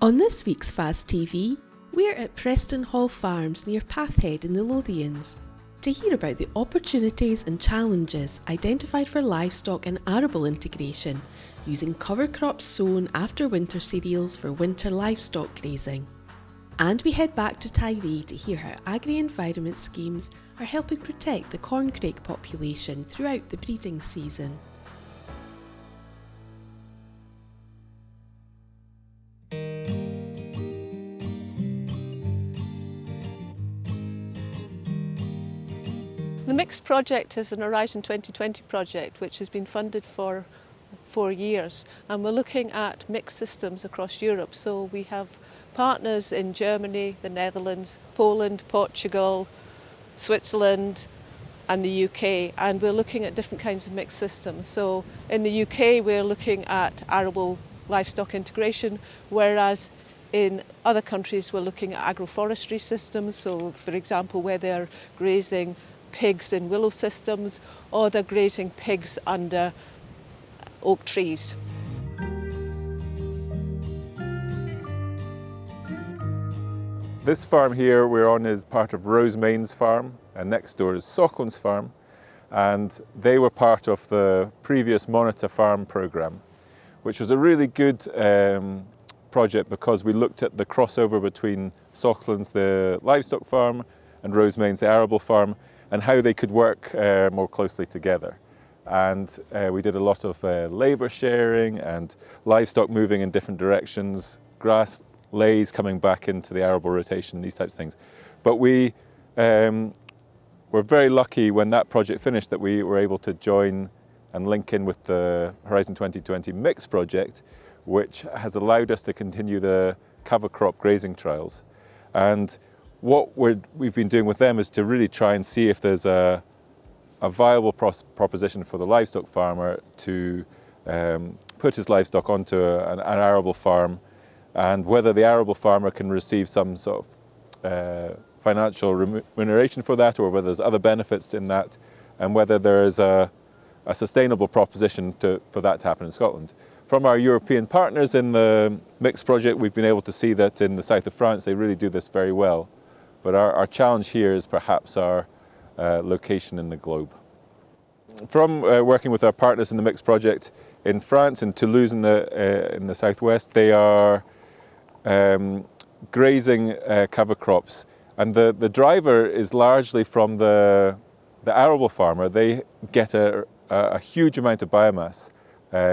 On this week's FAS TV, we're at Preston Hall Farms near Pathhead in the Lothians to hear about the opportunities and challenges identified for livestock and arable integration using cover crops sown after winter cereals for winter livestock grazing. And we head back to Tiree to hear how agri-environment schemes are helping protect the corncrake population throughout the breeding season. The Mix project is an Horizon 2020 project which has been funded for 4 years, and we're looking at mixed systems across Europe. So we have partners in Germany, the Netherlands, Poland, Portugal, Switzerland and the UK, and we're looking at different kinds of mixed systems. So in the UK we're looking at arable livestock integration, whereas in other countries we're looking at agroforestry systems. So for example, where they're grazing pigs in willow systems, or they're grazing pigs under oak trees. This farm here we're on is part of Rosemain's farm, and next door is Sauchlin's farm, and they were part of the previous Monitor Farm programme, which was a really good project because we looked at the crossover between Sauchlin's, the livestock farm, and Rosemain's, the arable farm, and how they could work more closely together. And we did a lot of labour sharing and livestock moving in different directions, grass lays coming back into the arable rotation, these types of things. But we were very lucky when that project finished that we were able to join and link in with the Horizon 2020 Mix project, which has allowed us to continue the cover crop grazing trials. And what we've been doing with them is to really try and see if there's a viable proposition for the livestock farmer to put his livestock onto an arable farm, and whether the arable farmer can receive some sort of financial remuneration for that, or whether there's other benefits in that, and whether there is a sustainable proposition for that to happen in Scotland. From our European partners in the Mix project, we've been able to see that in the south of France they really do this very well. But our challenge here is perhaps our location in the globe. From working with our partners in the Mix project in France, in Toulouse in the southwest, they are grazing cover crops. And the driver is largely from the arable farmer. They get a huge amount of biomass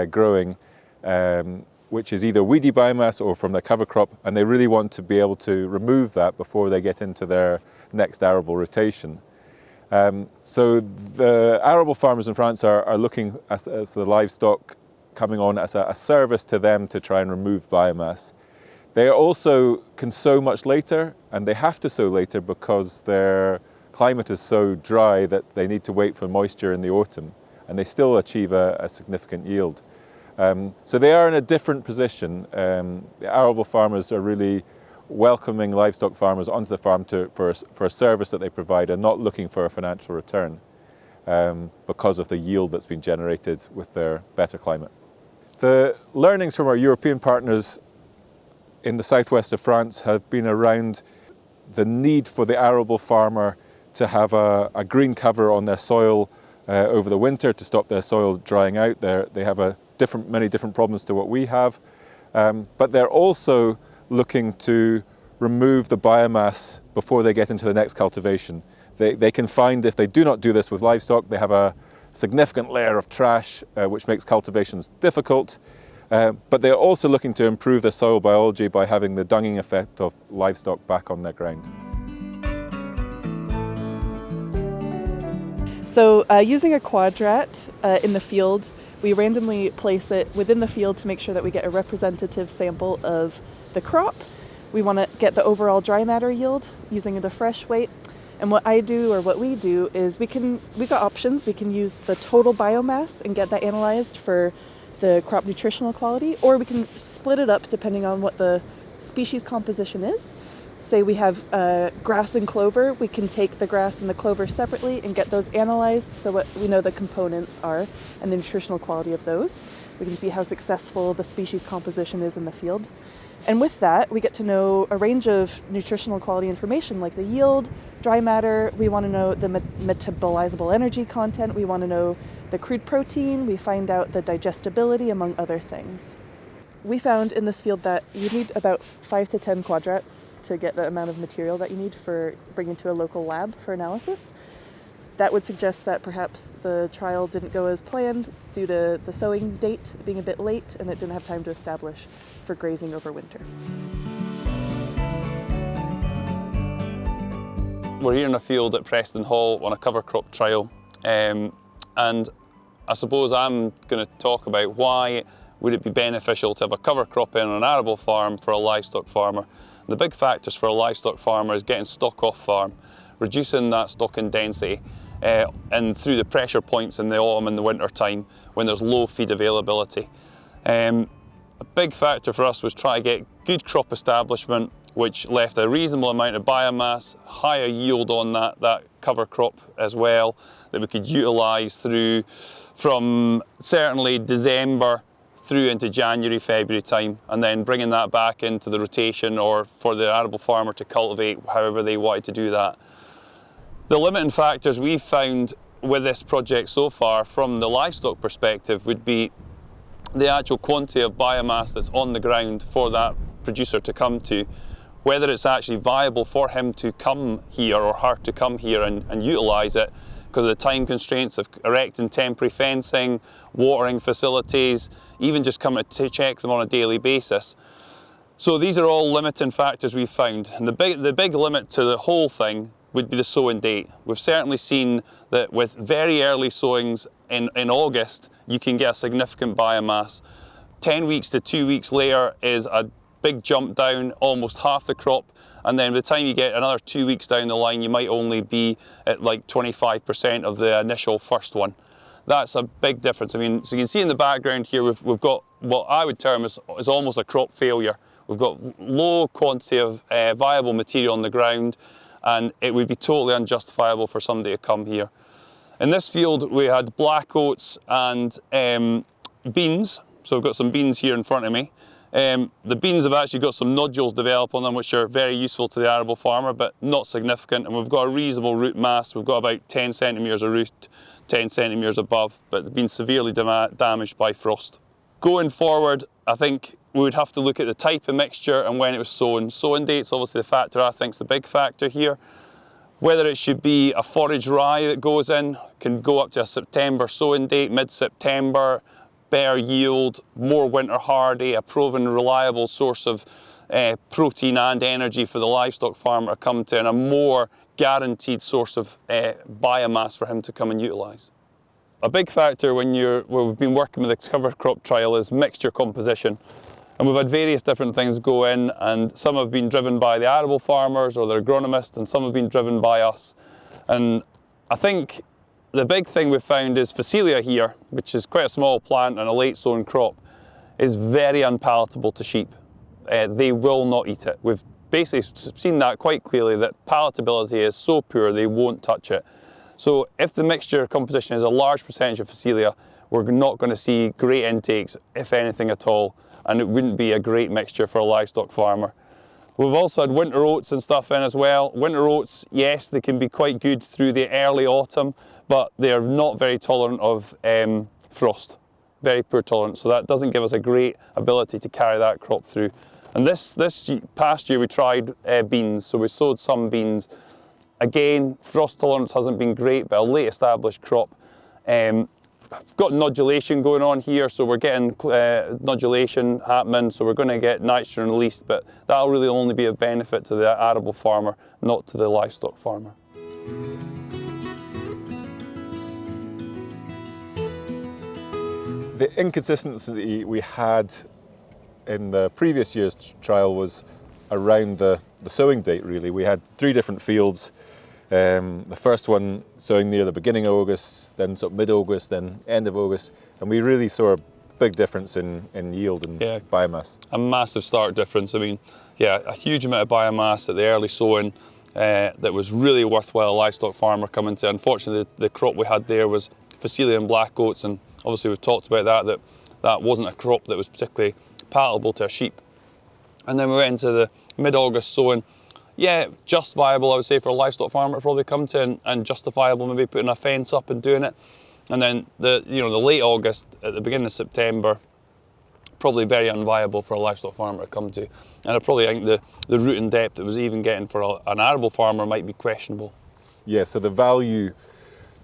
growing, which is either weedy biomass or from their cover crop, and they really want to be able to remove that before they get into their next arable rotation. So the arable farmers in France are looking at the livestock coming on as a service to them to try and remove biomass. They also can sow much later, and they have to sow later because their climate is so dry that they need to wait for moisture in the autumn, and they still achieve a significant yield. So they are in a different position. The arable farmers are really welcoming livestock farmers onto the farm for a service that they provide, and not looking for a financial return because of the yield that's been generated with their better climate. The learnings from our European partners in the southwest of France have been around the need for the arable farmer to have a green cover on their soil over the winter to stop their soil drying out. They have many different problems to what we have, but they're also looking to remove the biomass before they get into the next cultivation. They can find, if they do not do this with livestock, they have a significant layer of trash which makes cultivations difficult, but they're also looking to improve their soil biology by having the dunging effect of livestock back on their ground. So using a quadrat in the field, we randomly place it within the field to make sure that we get a representative sample of the crop. We want to get the overall dry matter yield using the fresh weight. And what I do, or what we do, is we've got options. We can use the total biomass and get that analyzed for the crop nutritional quality, or we can split it up depending on what the species composition is. Say we have grass and clover, we can take the grass and the clover separately and get those analyzed so what we know the components are and the nutritional quality of those. We can see how successful the species composition is in the field. And with that, we get to know a range of nutritional quality information like the yield, dry matter. We want to know the metabolizable energy content. We want to know the crude protein. We find out the digestibility, among other things. We found in this field that you need about 5 to 10 quadrats to get the amount of material that you need for bringing to a local lab for analysis. That would suggest that perhaps the trial didn't go as planned due to the sowing date being a bit late, and it didn't have time to establish for grazing over winter. We're here in a field at Preston Hall on a cover crop trial, and I suppose I'm going to talk about why would it be beneficial to have a cover crop in on an arable farm for a livestock farmer. The big factors for a livestock farmer is getting stock off farm, reducing that stocking density, and through the pressure points in the autumn and the winter time when there's low feed availability. A big factor for us was try to get good crop establishment, which left a reasonable amount of biomass, higher yield on that cover crop as well, that we could utilise through from certainly December through into January, February time, and then bringing that back into the rotation or for the arable farmer to cultivate however they wanted to do that. The limiting factors we've found with this project so far from the livestock perspective would be the actual quantity of biomass that's on the ground for that producer to come to, whether it's actually viable for him to come here or her to come here and utilise it because of the time constraints of erecting temporary fencing, watering facilities, even just coming to check them on a daily basis. So these are all limiting factors we've found. And the big limit to the whole thing would be the sowing date. We've certainly seen that with very early sowings in August, you can get a significant biomass. 10 weeks to 2 weeks later is a big jump down, almost half the crop. And then by the time you get another 2 weeks down the line, you might only be at like 25% of the initial first one. That's a big difference. I mean, so you can see in the background here, we've got what I would term is almost a crop failure. We've got low quantity of viable material on the ground, and it would be totally unjustifiable for somebody to come here. In this field, we had black oats and beans. So I've got some beans here in front of me. The beans have actually got some nodules develop on them, which are very useful to the arable farmer, but not significant. And we've got a reasonable root mass. We've got about 10 centimetres of root, 10 centimetres above, but they've been severely damaged by frost. Going forward, I think we would have to look at the type of mixture and when it was sown. Sowing date's obviously the factor I think is the big factor here. Whether it should be a forage rye that goes in, can go up to a September sowing date, mid-September, better yield, more winter hardy, a proven reliable source of protein and energy for the livestock farmer to come to, and a more guaranteed source of biomass for him to come and utilise. A big factor when we've been working with the cover crop trial is mixture composition. And we've had various different things go in, and some have been driven by the arable farmers or the agronomists, and some have been driven by us. And I think the big thing we've found is Phacelia here, which is quite a small plant and a late sown crop, is very unpalatable to sheep. They will not eat it. We've basically seen that quite clearly, that palatability is so poor they won't touch it. So if the mixture composition is a large percentage of Phacelia, we're not going to see great intakes, if anything at all, and it wouldn't be a great mixture for a livestock farmer. We've also had winter oats and stuff in as well. Winter oats, yes, they can be quite good through the early autumn, but they're not very tolerant of frost, very poor tolerance, so that doesn't give us a great ability to carry that crop through. And this past year we tried beans, so we sowed some beans. Again, frost tolerance hasn't been great, but a late established crop. Got nodulation going on here, so we're getting nodulation happening, so we're going to get nitrogen released, but that'll really only be of benefit to the arable farmer, not to the livestock farmer. The inconsistency we had in the previous year's trial was around the sowing date, really. We had 3 different fields. The first one sowing near the beginning of August, then sort of mid-August, then end of August, and we really saw a big difference in yield and biomass. A massive stark difference. I mean, yeah, a huge amount of biomass at the early sowing that was really worthwhile a livestock farmer coming to. Unfortunately, the crop we had there was Phacelia and black oats, and obviously we've talked about that wasn't a crop that was particularly palatable to a sheep. And then we went into the mid-August sowing. Yeah, just viable, I would say, for a livestock farmer to probably come to, and justifiable maybe putting a fence up and doing it. And then the late August, at the beginning of September, probably very unviable for a livestock farmer to come to. And I probably think the root and depth it was even getting for an arable farmer might be questionable. Yeah, so the value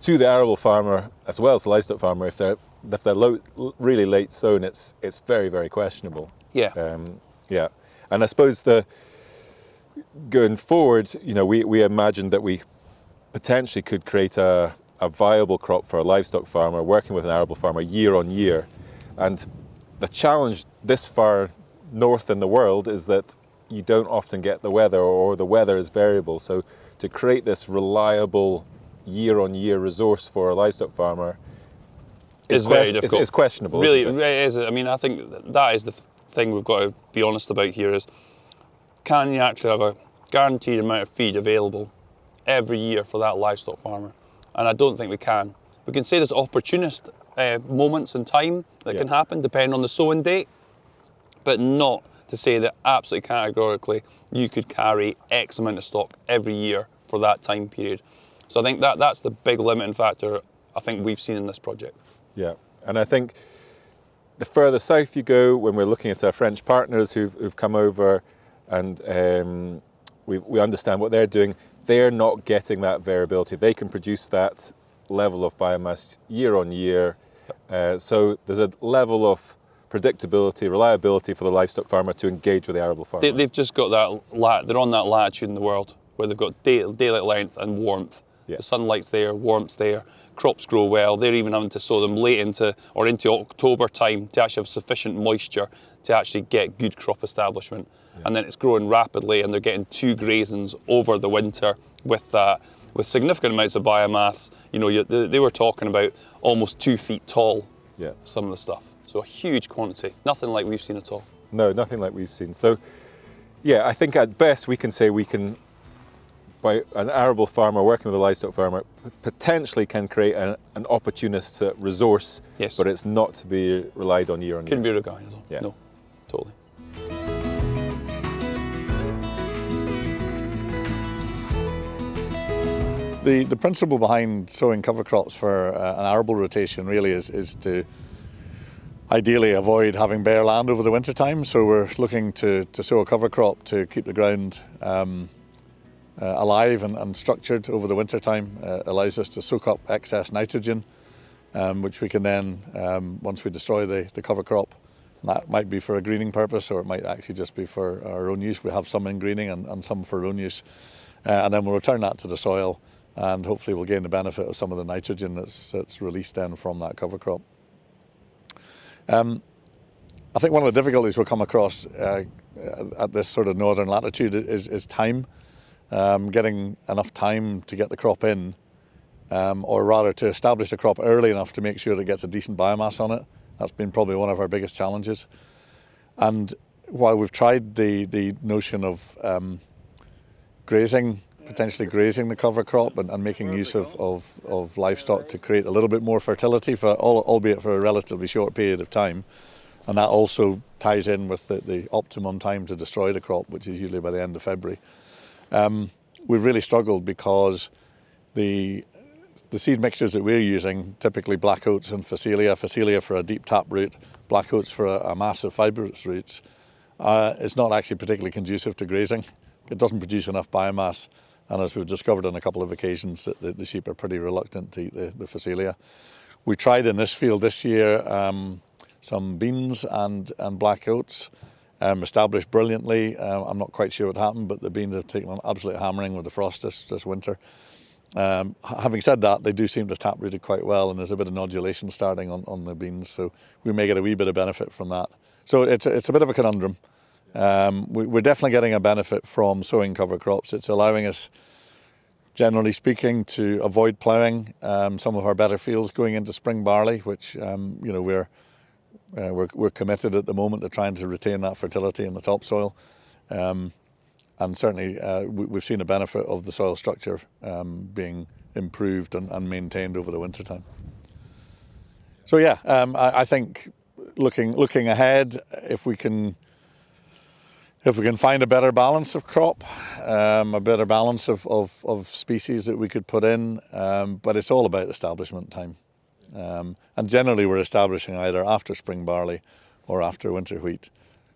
to the arable farmer as well as the livestock farmer, if they're really late sown, it's very, very questionable. Yeah. Yeah, and I suppose going forward, we imagined that we potentially could create a viable crop for a livestock farmer working with an arable farmer year on year. And the challenge this far north in the world is that you don't often get the weather, or the weather is variable. So to create this reliable year on year resource for a livestock farmer is very difficult. It's questionable. Really, isn't it? it is. I mean, I think that is the thing we've got to be honest about here is, can you actually have a guaranteed amount of feed available every year for that livestock farmer? And I don't think we can. We can say there's opportunist moments in time that can happen depending on the sowing date, but not to say that absolutely categorically you could carry X amount of stock every year for that time period. So I think that's the big limiting factor I think we've seen in this project. Yeah, and I think the further south you go, when we're looking at our French partners who've come over, and we understand what they're doing, they're not getting that variability. They can produce that level of biomass year on year. So there's a level of predictability, reliability for the livestock farmer to engage with the arable farmer. They've just got that, they're on that latitude in the world where they've got daylight length and warmth. Yeah. The sunlight's there, warmth's there, crops grow well. They're even having to sow them late into October time to actually have sufficient moisture to actually get good crop establishment. Yeah. And then it's growing rapidly, and they're getting 2 grazings over the winter with that, with significant amounts of biomass. They were talking about almost 2 feet tall, some of the stuff. So a huge quantity, nothing like we've seen at all. No, nothing like we've seen. So, yeah, I think at best we can say by an arable farmer working with a livestock farmer, potentially can create an opportunist resource, yes, but it's not to be relied on year on year. Couldn't be regarded at all. Yeah. No, totally. The principle behind sowing cover crops for an arable rotation really is to ideally avoid having bare land over the winter time. So we're looking to sow a cover crop to keep the ground alive and structured over the winter time. Allows us to soak up excess nitrogen, which we can then, once we destroy the cover crop, that might be for a greening purpose, or it might actually just be for our own use. We have some in greening and some for our own use. And then we'll return that to the soil, and hopefully we'll gain the benefit of some of the nitrogen that's released then from that cover crop. I think one of the difficulties we'll come across at this sort of northern latitude is time. Getting enough time to get the crop in, or rather to establish the crop early enough to make sure that it gets a decent biomass on it. That's been probably one of our biggest challenges. And while we've tried the notion of potentially grazing the cover crop and making use of livestock to create a little bit more fertility, albeit for a relatively short period of time, and that also ties in with the optimum time to destroy the crop, which is usually by the end of February. We've really struggled because the seed mixtures that we're using, typically black oats and Phacelia for a deep tap root, black oats for a massive fibrous roots, is not actually particularly conducive to grazing. It doesn't produce enough biomass, and as we've discovered on a couple of occasions, that the sheep are pretty reluctant to eat the Phacelia. We tried in this field this year some beans and black oats. Established brilliantly. I'm not quite sure what happened, but the beans have taken an absolute hammering with the frost this winter. Having said that, they do seem to have tap rooted quite well, and there's a bit of nodulation starting on the beans, so we may get a wee bit of benefit from that. So it's a bit of a conundrum. We're definitely getting a benefit from sowing cover crops. It's allowing us, generally speaking, to avoid ploughing some of our better fields going into spring barley, which we're committed at the moment to trying to retain that fertility in the topsoil. And certainly we've seen a benefit of the soil structure being improved and maintained over the winter time. So yeah, I think looking ahead, if we can If we can find a better balance of crop, a better balance of species that we could put in, but it's all about establishment time. And generally we're establishing either after spring barley or after winter wheat.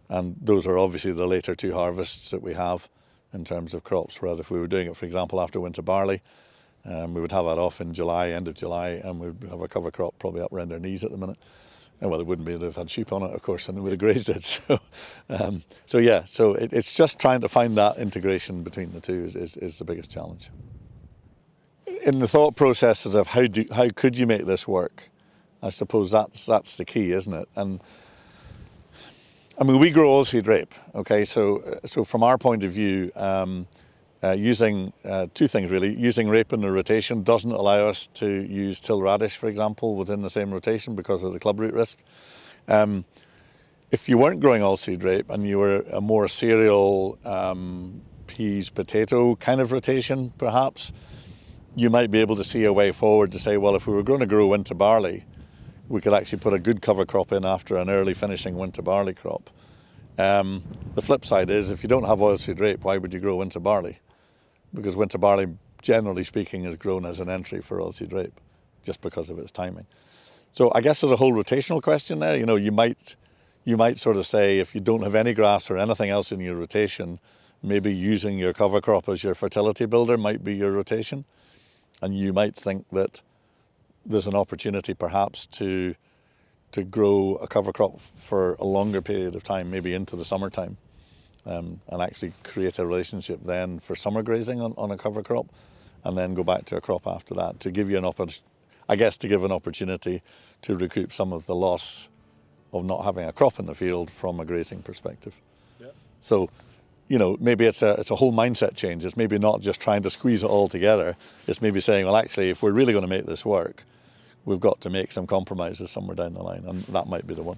And those are obviously the later two harvests that we have in terms of crops, whereas if we were doing it, for example, after winter barley, we would have that off in July, end of July, and we'd have a cover crop probably up around our knees at the minute. And well, it wouldn't be if they've had sheep on it, of course, and they would have grazed it. So it's just trying to find that integration between the two is the biggest challenge. In the thought processes of how could you make this work, I suppose that's the key, isn't it? And I mean, we grow oilseed rape, okay? So from our point of view, using two things really. Using rape in the rotation doesn't allow us to use till radish, for example, within the same rotation because of the club root risk. If you weren't growing oilseed rape and you were a more cereal, peas, potato kind of rotation, perhaps, you might be able to see a way forward to say, well, if we were going to grow winter barley, we could actually put a good cover crop in after an early finishing winter barley crop. The flip side is, if you don't have oilseed rape, why would you grow winter barley? Because winter barley, generally speaking, is grown as an entry for oilseed rape, just because of its timing. So I guess there's a whole rotational question there. You know, you might sort of say, if you don't have any grass or anything else in your rotation, maybe using your cover crop as your fertility builder might be your rotation. And you might think that there's an opportunity perhaps to grow a cover crop for a longer period of time, maybe into the summertime, and actually create a relationship then for summer grazing on a cover crop, and then go back to a crop after that to give you an opportunity to recoup some of the loss of not having a crop in the field from a grazing perspective. Yep. So, you know, maybe it's a whole mindset change. It's maybe not just trying to squeeze it all together. It's maybe saying, well, actually, if we're really going to make this work, we've got to make some compromises somewhere down the line, and that might be the one.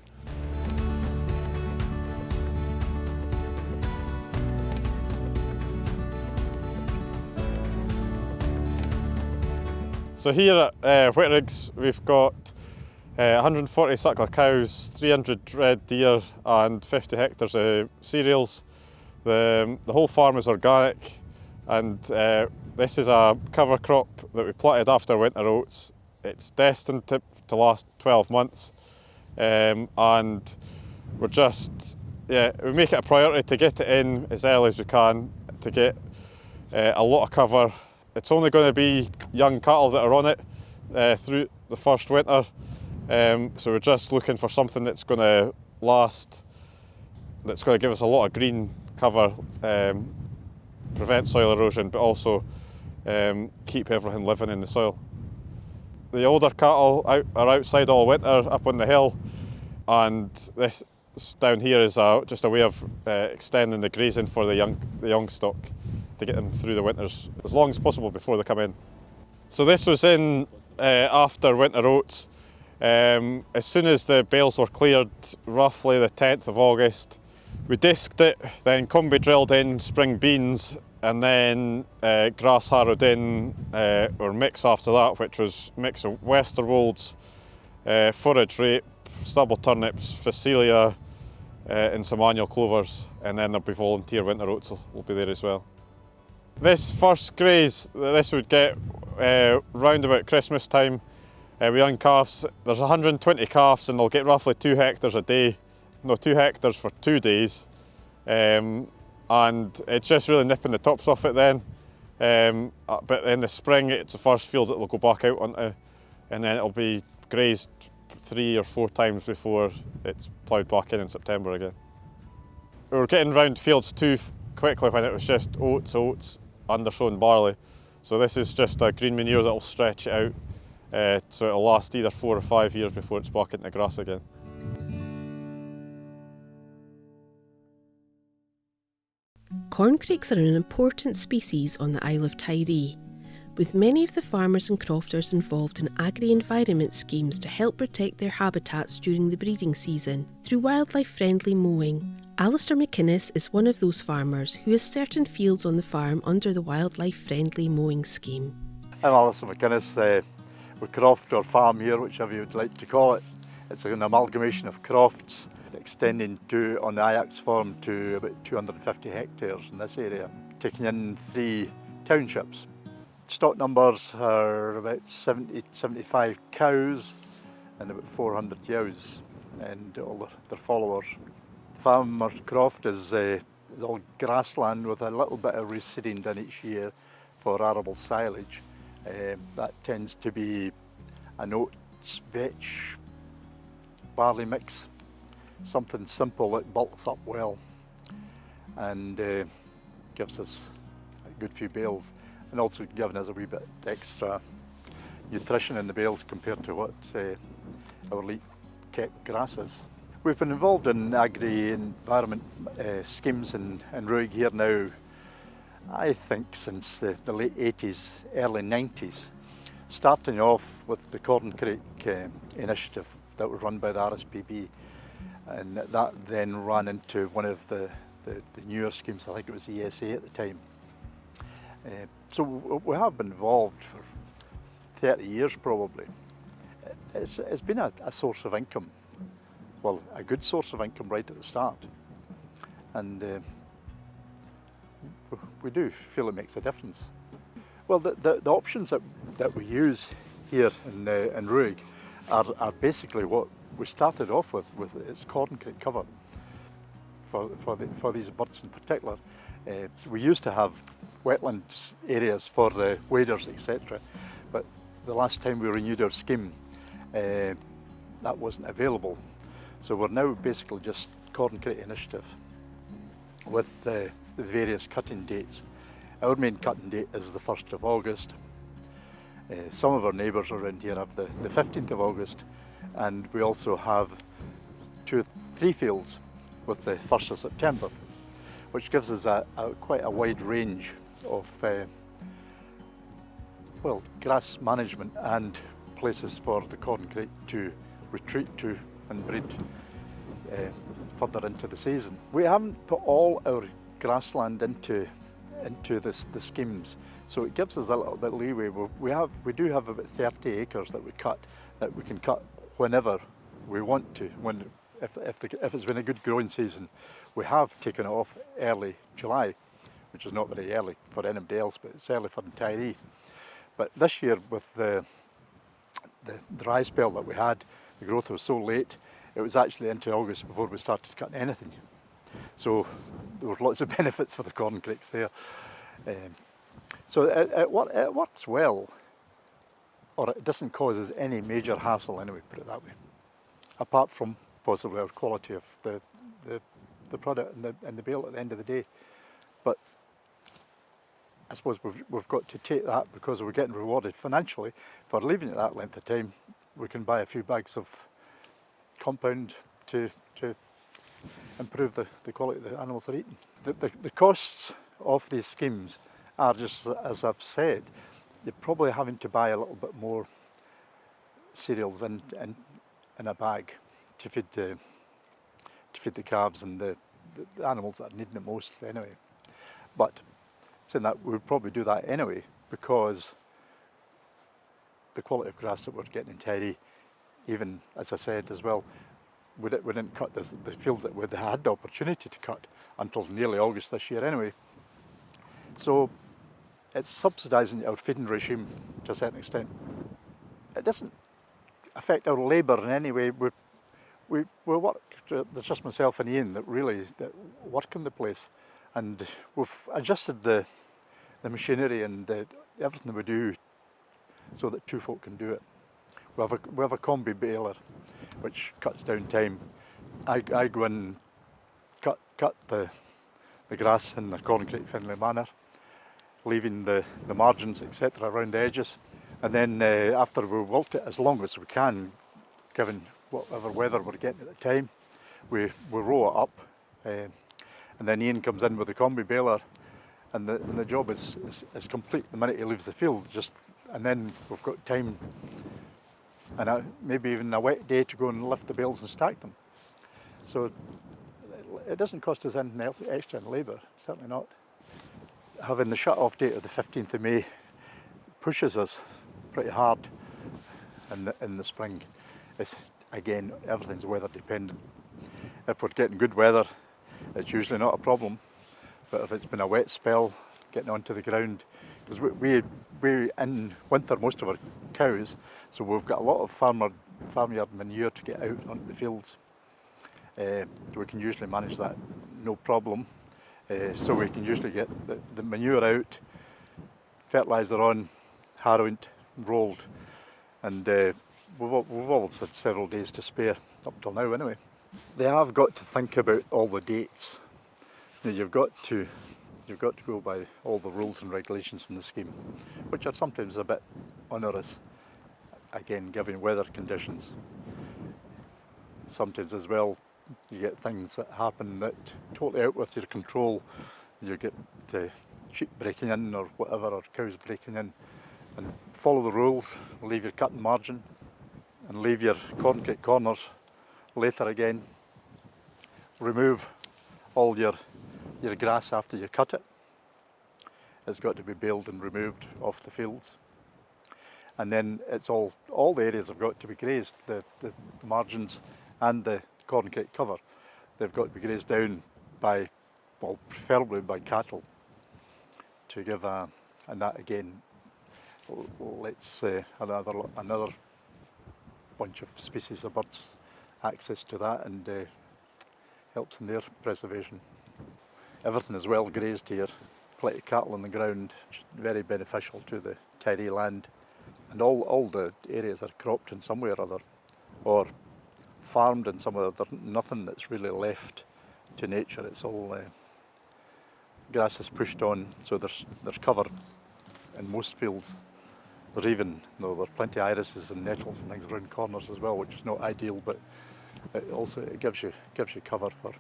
So here at Whitriggs, we've got 140 suckler cows, 300 red deer and 50 hectares of cereals. The whole farm is organic, and this is a cover crop that we planted after winter oats. It's destined to last 12 months, and we're just, we make it a priority to get it in as early as we can to get a lot of cover. It's only going to be young cattle that are on it through the first winter, so we're just looking for something that's going to last, that's going to give us a lot of green cover, prevent soil erosion, but also keep everything living in the soil. The older cattle are outside all winter up on the hill, and this down here is just a way of extending the grazing for the young stock to get them through the winters as long as possible before they come in. So this was in after winter oats. As soon as the bales were cleared, roughly the 10th of August, we disked it, then combi drilled in spring beans, and then grass harrowed in, or mix after that, which was mix of westerwolds, forage rape, stubble turnips, phacelia, and some annual clovers, and then there'll be volunteer winter oats will be there as well. This first graze, this would get round about Christmas time. With young calves, there's 120 calves, and they'll get roughly 2 hectares a day. No, 2 hectares for 2 days. And it's just really nipping the tops off it then. But in the spring, it's the first field that they'll go back out onto, and then it'll be grazed 3 or 4 times before it's ploughed back in September again. We were getting round fields too quickly when it was just oats, undersown barley. So this is just a green manure that'll stretch it out, so it'll last either 4 or 5 years before it's back into grass again. Corncrakes are an important species on the Isle of Tiree, with many of the farmers and crofters involved in agri-environment schemes to help protect their habitats during the breeding season through wildlife-friendly mowing. Alistair McInnes is one of those farmers who has certain fields on the farm under the wildlife-friendly mowing scheme. I'm Alistair McInnes. We croft or farm here, whichever you'd like to call it. It's an amalgamation of crofts extending to, on the Ajax farm, to about 250 hectares in this area, taking in 3 townships. Stock numbers are about 75 cows and about 400 ewes and all their followers. The farmer's croft is all grassland with a little bit of reseeding done each year for arable silage. That tends to be an oats, vetch, barley mix, something simple that bulks up well and gives us a good few bales, and also giving us a wee bit extra nutrition in the bales compared to what our elite kept grasses. We've been involved in agri-environment schemes in Ruig here now, I think since the late 80s, early 90s, starting off with the Corncrake initiative that was run by the RSPB, and that then ran into one of the newer schemes. I think it was ESA at the time. So we have been involved for 30 years probably. It's been a source of income, well, a good source of income right at the start, and we do feel it makes a difference. Well, the options that we use here in Ruig are basically what we started off with its corncrake cover for these birds in particular. We used to have wetland areas for the waders, etc., but the last time we renewed our scheme, that wasn't available. So we're now basically just corncrake initiative with the various cutting dates. Our main cutting date is the 1st of August. Some of our neighbours around here have the 15th of August, and we also have 2 or 3 fields with the 1st of September, which gives us quite a wide range of well, grass management and places for the corncrake to retreat to and breed further into the season. We haven't put all our grassland into the schemes, so it gives us a little bit of leeway. We do have about 30 acres that we can cut whenever we want to. If it's been a good growing season, we have taken it off early July, which is not very early for anybody else, but it's early for Tiree. But this year, with the dry spell that we had, the growth was so late, it was actually into August before we started cutting anything. So there was lots of benefits for the corncrakes there. So it works well, or it doesn't cause us any major hassle anyway, put it that way, apart from possibly our quality of the product and the bale at the end of the day. But I suppose we've got to take that because we're getting rewarded financially for leaving it that length of time. We can buy a few bags of compound to improve the quality the animals are eating. The costs of these schemes are just, as I've said, you're probably having to buy a little bit more cereals in a bag to feed the calves and the animals that are needing it most anyway. But saying that, we'd probably do that anyway because the quality of grass that we're getting in Tiree, even as I said as well, we didn't cut the fields that we had the opportunity to cut until nearly August this year anyway. So it's subsidising our feeding regime to a certain extent. It doesn't affect our labour in any way. We work, there's just myself and Ian that work in the place, and we've adjusted the machinery and everything we do so that 2 folk can do it. We have a combi baler which cuts down time. I go in, cut the grass in the corncrake friendly manner, leaving the margins etc. around the edges, and then after we wilt it as long as we can, given whatever weather we're getting at the time, we row it up, and then Ian comes in with the combi baler, and the job is complete the minute he leaves the field. And then we've got time, and maybe even a wet day to go and lift the bales and stack them. So it doesn't cost us anything else extra in labour, certainly not. Having the shut-off date of the 15th of May pushes us pretty hard in the spring. Again, everything's weather dependent. If we're getting good weather, it's usually not a problem. But if it's been a wet spell, getting onto the ground, because we in winter most of our cows, so we've got a lot of farmyard manure to get out onto the fields. We can usually manage that no problem. So we can usually get the manure out, fertiliser on, harrowed, rolled, and we've always had several days to spare up till now anyway. They have got to think about all the dates. Now you've got to go by all the rules and regulations in the scheme, which are sometimes a bit onerous, again given weather conditions. Sometimes as well you get things that happen that totally out with your control. You get sheep breaking in or whatever, or cows breaking in, and follow the rules, leave your cutting margin and leave your corncrake corners later again. Remove all your grass after you cut it. It's got to be baled and removed off the fields. And then it's all the areas have got to be grazed, the margins and the corncrake cover. They've got to be grazed down by, well, preferably by cattle to give and that again lets another bunch of species of birds access to that and helps in their preservation. Everything is well grazed here, plenty of cattle on the ground, very beneficial to the Tiree land, and all the areas are cropped in some way or other, or farmed in some way or other. Nothing that's really left to nature. It's all grass is pushed on, so there's cover in most fields. There's even, there's plenty of irises and nettles and things around corners as well, which is not ideal, but it gives you cover for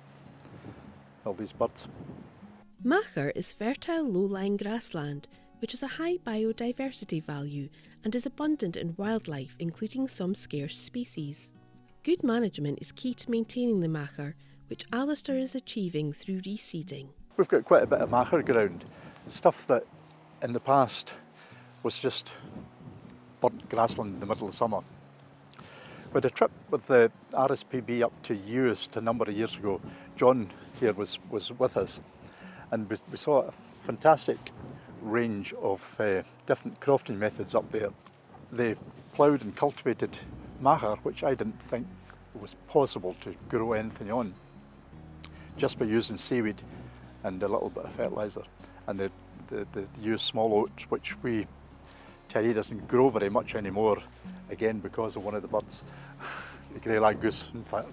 all these birds. Machair is fertile low-lying grassland which has a high biodiversity value and is abundant in wildlife, including some scarce species. Good management is key to maintaining the machair, which Alistair is achieving through reseeding. We've got quite a bit of machair ground, stuff that in the past was just burnt grassland in the middle of summer. We had a trip with the RSPB up to Uist a number of years ago. John here was with us, and we saw a fantastic range of different crofting methods up there. They ploughed and cultivated machair, which I didn't think was possible to grow anything on, just by using seaweed and a little bit of fertiliser. And they used small oats, which Tiree doesn't grow very much anymore, again because of one of the birds, the grey lag goose in fact.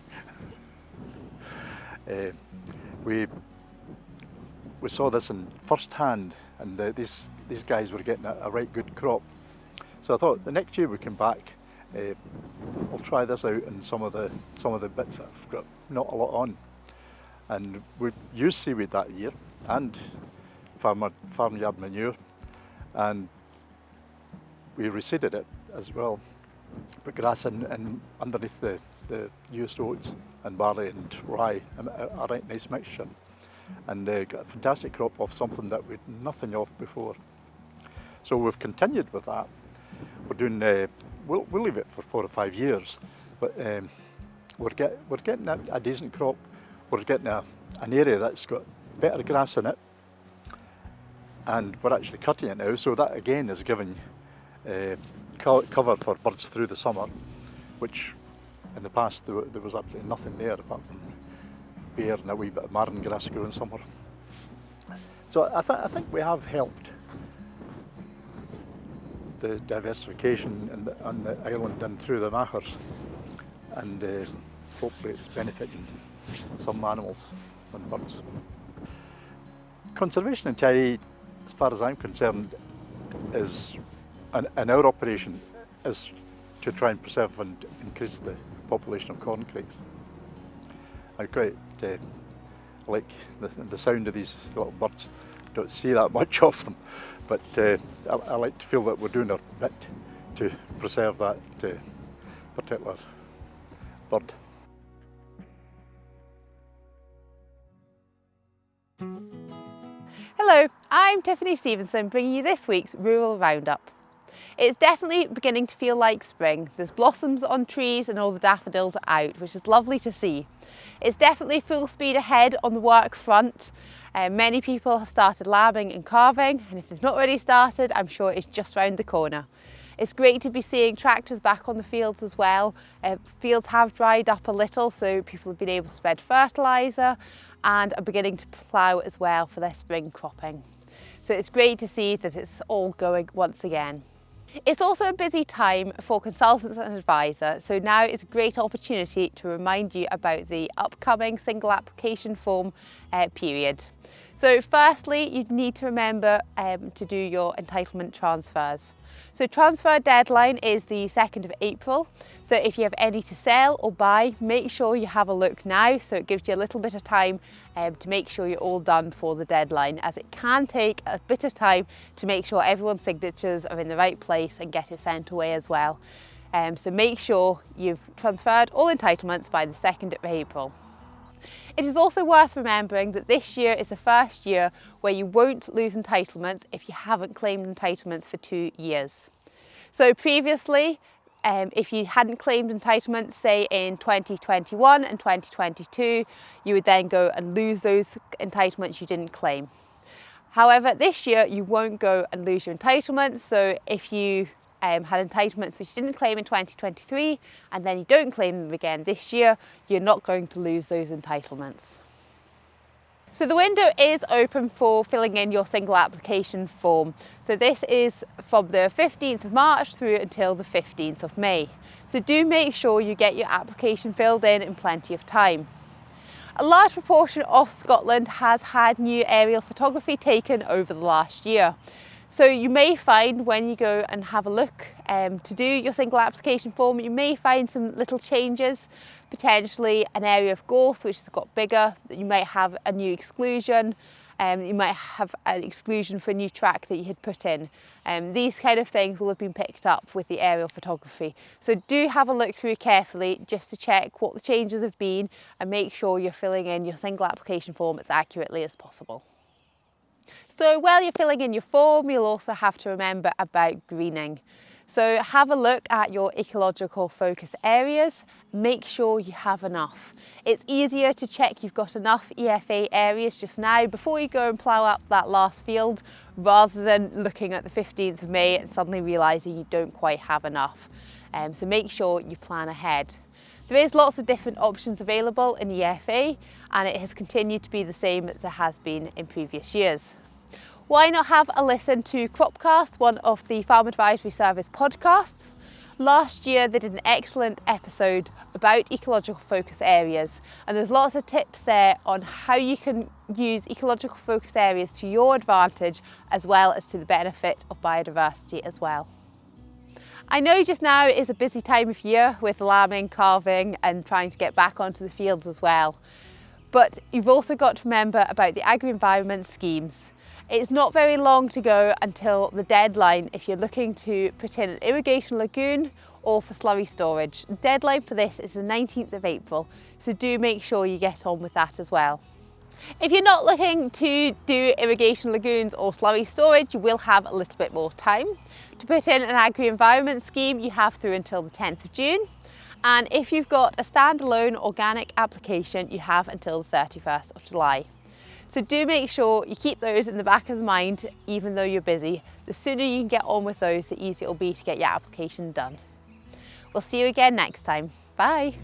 We saw this in first hand, and these guys were getting a right good crop. So I thought the next year we come back, I'll try this out in some of the bits that I've got not a lot on. And we used seaweed that year and farmyard manure, and we reseeded it as well. Put grass in underneath the used oats and barley and rye, a right nice mixture. And got a fantastic crop off something that we'd nothing of before. So we've continued with that. We're doing, we'll leave it for 4 or 5 years, but we're getting a decent crop. We're getting an area that's got better grass in it, and we're actually cutting it now, so that again is giving cover for birds through the summer, which in the past there was absolutely nothing there apart from bare and a wee bit of marron grass growing somewhere. So I think we have helped the diversification on the island and through the machairs, and hopefully it's benefiting some animals and birds. Conservation in Tiree, as far as I'm concerned, is in our operation is to try and preserve and increase the population of corncrakes. I quite like the sound of these little birds. Don't see that much of them, but I like to feel that we're doing our bit to preserve that particular bird. Hello, I'm Tiffany Stevenson bringing you this week's Rural Roundup. It's definitely beginning to feel like spring. There's blossoms on trees and all the daffodils are out, which is lovely to see. It's definitely full speed ahead on the work front. Many people have started lambing and calving, and if they've not already started, I'm sure it's just round the corner. It's great to be seeing tractors back on the fields as well. Fields have dried up a little, so people have been able to spread fertiliser and are beginning to plough as well for their spring cropping. So it's great to see that it's all going once again. It's also a busy time for consultants and advisors, so now it's a great opportunity to remind you about the upcoming single application form period. So firstly, you need to remember to do your entitlement transfers. So transfer deadline is the 2nd of April. So if you have any to sell or buy, make sure you have a look now, so it gives you a little bit of time to make sure you're all done for the deadline, as it can take a bit of time to make sure everyone's signatures are in the right place and get it sent away as well. So make sure you've transferred all entitlements by the 2nd of April. It is also worth remembering that this year is the first year where you won't lose entitlements if you haven't claimed entitlements for 2 years. So previously, if you hadn't claimed entitlements, say in 2021 and 2022, you would then go and lose those entitlements you didn't claim. However, this year you won't go and lose your entitlements. So if you had entitlements which you didn't claim in 2023 and then you don't claim them again this year, you're not going to lose those entitlements. So the window is open for filling in your single application form. So this is from the 15th of March through until the 15th of May. So do make sure you get your application filled in plenty of time. A large proportion of Scotland has had new aerial photography taken over the last year. So you may find when you go and have a look to do your single application form, you may find some little changes, potentially an area of gorse which has got bigger, that you might have a new exclusion, you might have an exclusion for a new track that you had put in. These kind of things will have been picked up with the aerial photography. So do have a look through carefully just to check what the changes have been and make sure you're filling in your single application form as accurately as possible. So while you're filling in your form, you'll also have to remember about greening. So have a look at your ecological focus areas, make sure you have enough. It's easier to check you've got enough EFA areas just now before you go and plough up that last field, rather than looking at the 15th of May and suddenly realising you don't quite have enough. So make sure you plan ahead. There is lots of different options available in EFA, and it has continued to be the same as it has been in previous years. Why not have a listen to Cropcast, one of the Farm Advisory Service podcasts? Last year they did an excellent episode about ecological focus areas, and there's lots of tips there on how you can use ecological focus areas to your advantage, as well as to the benefit of biodiversity as well. I know just now is a busy time of year with lambing, calving and trying to get back onto the fields as well. But you've also got to remember about the agri-environment schemes. It's not very long to go until the deadline if you're looking to put in an irrigation lagoon or for slurry storage. The deadline for this is the 19th of April, so do make sure you get on with that as well. If you're not looking to do irrigation lagoons or slurry storage, you will have a little bit more time. To put in an agri-environment scheme, you have through until the 10th of June. And if you've got a standalone organic application, you have until the 31st of July. So do make sure you keep those in the back of the mind, even though you're busy. The sooner you can get on with those, the easier it will be to get your application done. We'll see you again next time. Bye.